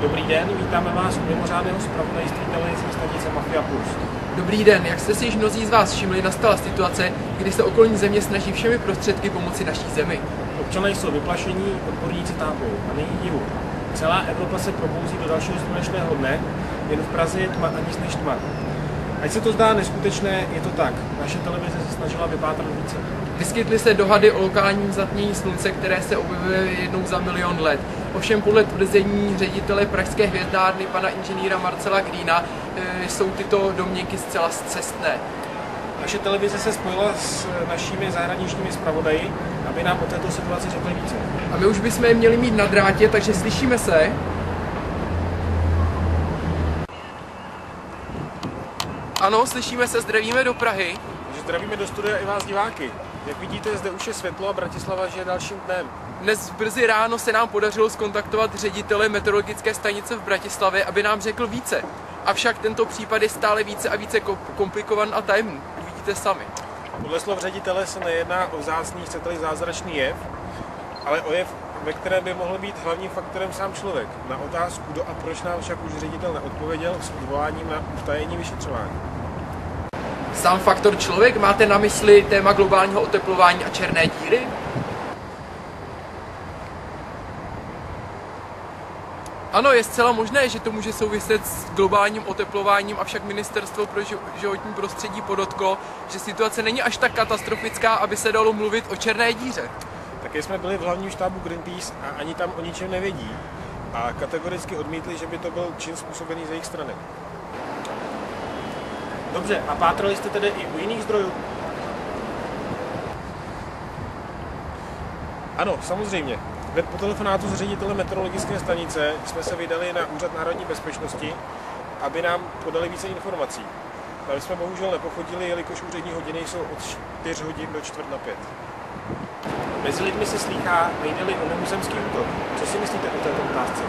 Dobrý den, vítáme vás u mimořádného zpravodajství televizní stanice Mafia Plus. Dobrý den, jak jste si již mnozí z vás všimli, nastala situace, kdy se okolní země snaží všemi prostředky pomoci naší zemi. Občané jsou vyplašení, odborníci tápou a není divu. Celá Evropa se probouzí do dalšího slunečného dne, jen v Praze je tma a nic než tma. Ať se to zdá neskutečné, je to tak. Naše televize se snažila vypátrat více. Vyskytly se dohady o lokálním zatmění slunce, které se objevily jednou za milion let. Ovšem podle tvrzení ředitele pražské hvězdárny pana inženýra Marcela Greena jsou tyto domněnky zcela scestné. Naše televize se spojila s našimi zahraničními zpravodaji, aby nám o této situaci řekli více. A my už bychom je měli mít na drátě, takže slyšíme se. Ano, slyšíme se, zdravíme do Prahy. Takže zdravíme do studia i vás diváky. Jak vidíte, zde už je světlo a Bratislava žije dalším dnem. Dnes brzy ráno se nám podařilo zkontaktovat ředitele meteorologické stanice v Bratislavě, aby nám řekl více. Avšak tento případ je stále více a více komplikovaný a tajemný. Uvidíte sami. Podle slov ředitele se nejedná o vzácný, chcete-li zázračný jev, ale o jev, ve kterém by mohl být hlavním faktorem sám člověk. Na otázku, kdo a proč, nám však už ředitel neodpověděl s odvoláním na utajení vyšetřování. Sám faktor člověk? Máte na mysli téma globálního oteplování a černé díry? Ano, je zcela možné, že to může souviset s globálním oteplováním, avšak Ministerstvo pro životní prostředí podotklo, že situace není až tak katastrofická, aby se dalo mluvit o černé díře. Také jsme byli v hlavním štábu Greenpeace a ani tam o ničem nevědí a kategoricky odmítli, že by to byl čin způsobený z jejich strany. Dobře, a pátrali jste tedy i u jiných zdrojů? Ano, samozřejmě. Hned po telefonátu s ředitelem meteorologické stanice jsme se vydali na Úřad národní bezpečnosti, aby nám podali více informací. Ale jsme bohužel nepochodili, jelikož úřední hodiny jsou od 4 hodin do 4:45. Mezi lidmi se slýchá, nejde-li o mimozemský útok. Co si myslíte o této otázce?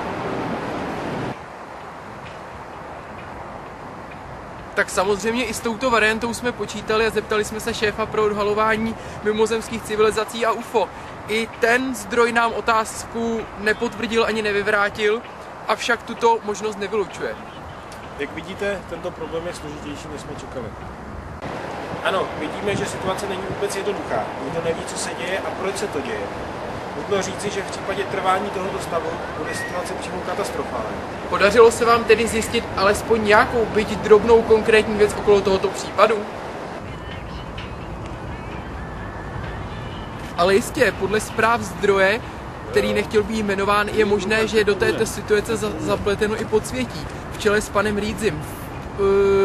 Tak samozřejmě i s touto variantou jsme počítali a zeptali jsme se šéfa pro odhalování mimozemských civilizací a UFO. I ten zdroj nám otázku nepotvrdil ani nevyvrátil, avšak tuto možnost nevylučuje. Jak vidíte, tento problém je složitější, než jsme čekali. Ano, vidíme, že situace není vůbec jednoduchá. Nikdo neví, co se děje a proč se to děje. Nutno říci, že v případě trvání tohoto stavu bude situace přímo katastrofální. Podařilo se vám tedy zjistit alespoň nějakou, byť drobnou konkrétní věc okolo tohoto případu? Ale jistě, podle zpráv zdroje, který nechtěl být jmenován, je možné, že je do této situace zapleteno i podsvětí, v čele s panem Rýdzim.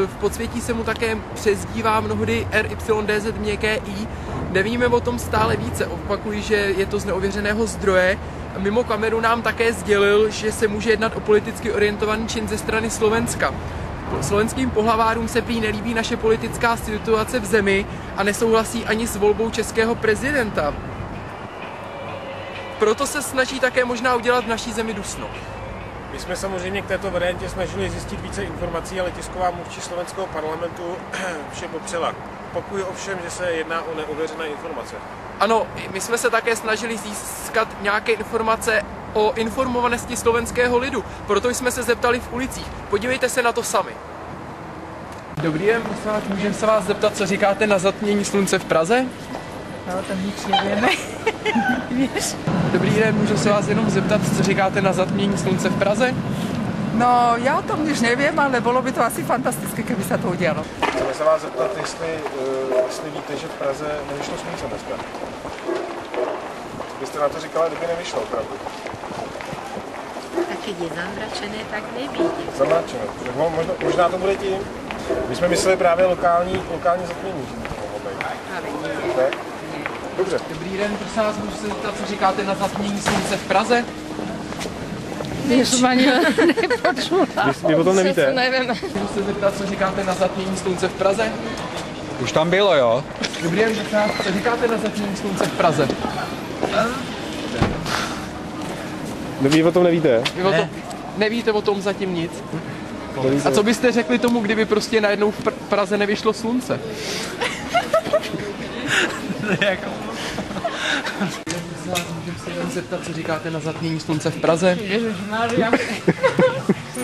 V podsvětí se mu také přezdívá mnohdy RYDZ měkké I. Nevíme o tom stále více. Opakuji, že je to z neověřeného zdroje. Mimo kameru nám také sdělil, že se může jednat o politicky orientovaný čin ze strany Slovenska. Slovenským pohlavárům se prý nelíbí naše politická situace v zemi a nesouhlasí ani s volbou českého prezidenta. Proto se snaží také možná udělat v naší zemi dusno. My jsme samozřejmě k této variantě snažili zjistit více informací, ale tisková mluvčí slovenského parlamentu vše popřela. Opakuju ovšem, že se jedná o neověřené informace. Ano, my jsme se také snažili získat nějaké informace o informovanosti slovenského lidu, proto jsme se zeptali v ulicích. Podívejte se na to sami. Dobrý den, prosím vás, můžeme se vás zeptat, co říkáte na zatmění slunce v Praze? No, to nic nevíme. Víš? Dobrý den, můžu se vás jenom zeptat, co říkáte na zatmění slunce v Praze? No, já o tom nič nevím, ale bylo by to asi fantastické, kdyby se to udělalo. Chceme se vás zeptat, jestli víte, že v Praze nevyšlo slunce dneska. Vy jste na to říkala, kdyby nevyšlo opravdu. Tak je zamračené, tak nevidím. Zamračené. Možná to bude tím. My jsme mysleli právě lokální zatmění. Ale ne. Ne? Dobře. Dobrý den, prosím vás, můžu se zeptat, co říkáte na zatmění slunce v Praze? Víš, ani nepočula. Vy o tom nevíte? Nevím. Můžu se zeptat, co říkáte na zatmění slunce v Praze? Už tam bylo, jo? Dobrý den, prosím vás, co říkáte na zatmění slunce v Praze? Vy o tom nevíte? Vy o tom, nevíte o tom zatím nic? A co byste řekli tomu, kdyby prostě najednou v Praze nevyšlo slunce? Můžeme se jen zeptat, co říkáte na zatmění slunce v Praze? Ježišmarja.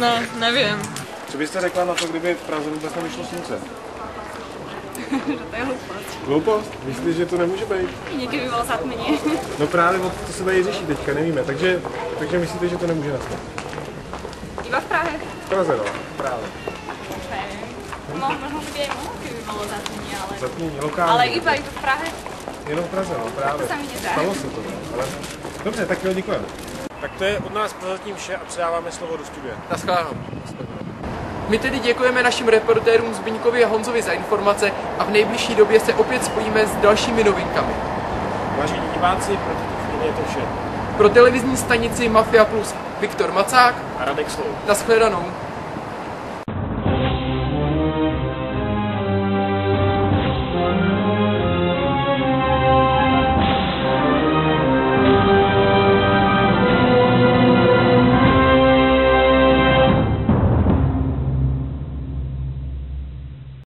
No, nevím. Co byste řekla na to, kdyby v Praze vůbec nevyšlo slunce? To je hloupost. Hloupost? Myslíš, že to nemůže být? Někdy by bylo zatmění. No právě to se tady řeší teďka, nevíme. Takže myslíte, že to nemůže nastat? Iba v Prahe? V Praze, no. Právě. No, možno, že by aj mohlo, kdyby bylo zatmění, ale... Zatmění, lokálně. Ale iba v Prahe. Jenom v Praze, no, právě. To se mi nezdá. Stalo se to, ale... Dobře, tak jo, děkujeme. Tak to je od nás prozatím vše a předáváme slovo do studia. Naschledanou. My tedy děkujeme našim reportérům Zbyňkovi a Honzovi za informace a v nejbližší době se opět spojíme s dalšími novinkami. Vážení diváci, pro tuto chvíli je to vše. Pro televizní stanici Mafia Plus Viktor Macák A Radek Slou. naschledanou.